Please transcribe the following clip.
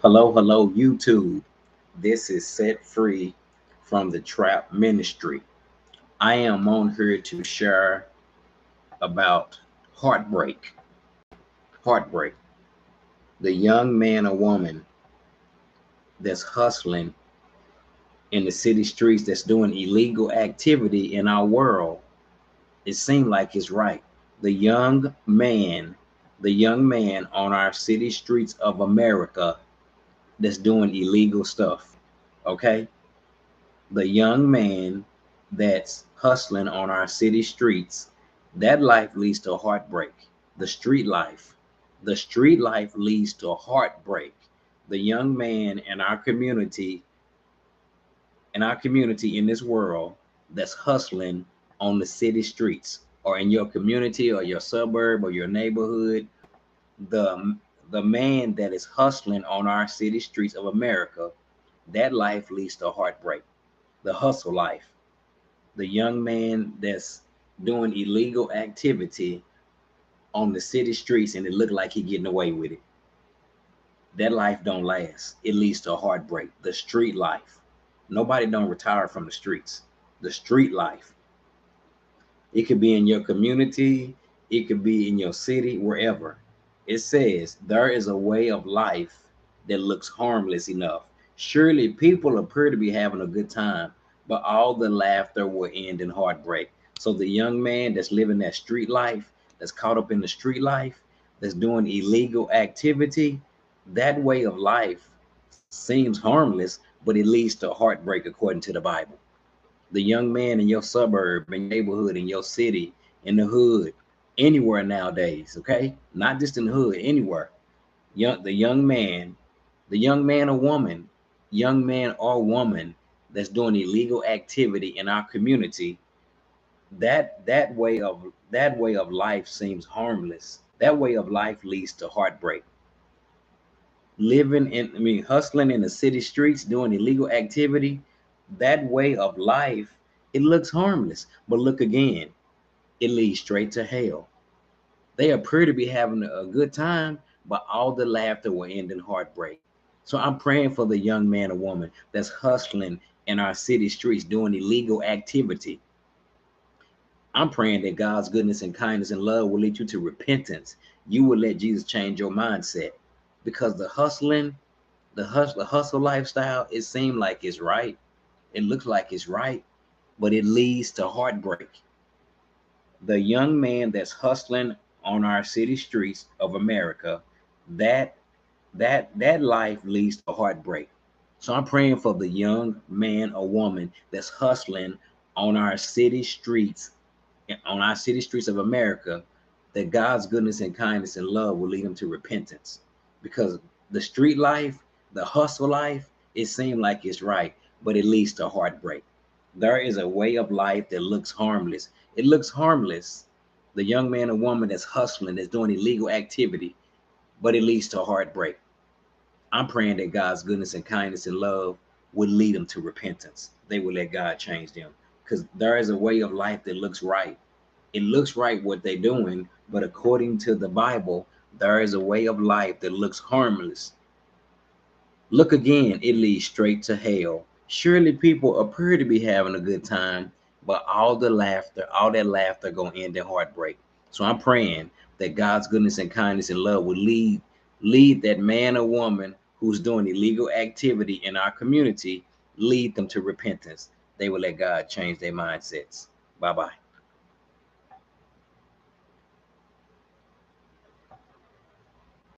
Hello, YouTube. This is Set Free from the Trap Ministry. I am on here to share about heartbreak. Heartbreak. The young man or woman that's hustling in the city streets, that's doing illegal activity in our world. It seems like it's right. The young man, the young man on our city streets of America that's doing illegal stuff. Okay? The young man that's hustling on our city streets, that life leads to heartbreak. The street life, the street life leads to heartbreak. The young man in this world that's hustling on the city streets or in your community or your suburb or your neighborhood, the the man that is hustling on our city streets of America, that life leads to heartbreak. The hustle life, the young man that's doing illegal activity on the city streets and it look like he getting away with it. That life don't last. It leads to heartbreak. The street life. Nobody don't retire from the streets. The street life. It could be in your community, it could be in your city, wherever. It says there is a way of life that looks harmless enough. Surely people appear to be having a good time, but all the laughter will end in heartbreak. So the young man that's living that street life, that's caught up in the street life, that's doing illegal activity, that way of life seems harmless, but it leads to heartbreak according to the Bible. The young man in your suburb, in your neighborhood, in your city, in the hood, anywhere nowadays, okay? Not just in the hood, anywhere. The young man or woman, young man or woman that's doing illegal activity in our community, that way of life seems harmless. That way of life leads to heartbreak. Hustling in the city streets, doing illegal activity, that way of life, it looks harmless. But look again, it leads straight to hell. They appear to be having a good time, but all the laughter will end in heartbreak. So I'm praying for the young man or woman that's hustling in our city streets, doing illegal activity. I'm praying that God's goodness and kindness and love will lead you to repentance. You will let Jesus change your mindset, because the hustle lifestyle, it seems like it's right. It looks like it's right, but it leads to heartbreak. The young man that's hustling on our city streets of America, that that life leads to heartbreak. So I'm praying for the young man or woman that's hustling on our city streets, of America, that God's goodness and kindness and love will lead them to repentance. Because the street life, the hustle life, it seems like it's right, but it leads to heartbreak. There is a way of life that looks harmless. It looks harmless. The young man or woman that's hustling, that's doing illegal activity, but it leads to heartbreak. I'm praying that God's goodness and kindness and love would lead them to repentance. They will let God change them. Because there is a way of life that looks right. It looks right what they're doing, but according to the Bible, there is a way of life that looks harmless. Look again, it leads straight to hell. Surely people appear to be having a good time, but all that laughter gonna end in heartbreak. So I'm praying that God's goodness and kindness and love will lead that man or woman who's doing illegal activity in our community, lead them to repentance. They will let God change their mindsets. Bye bye.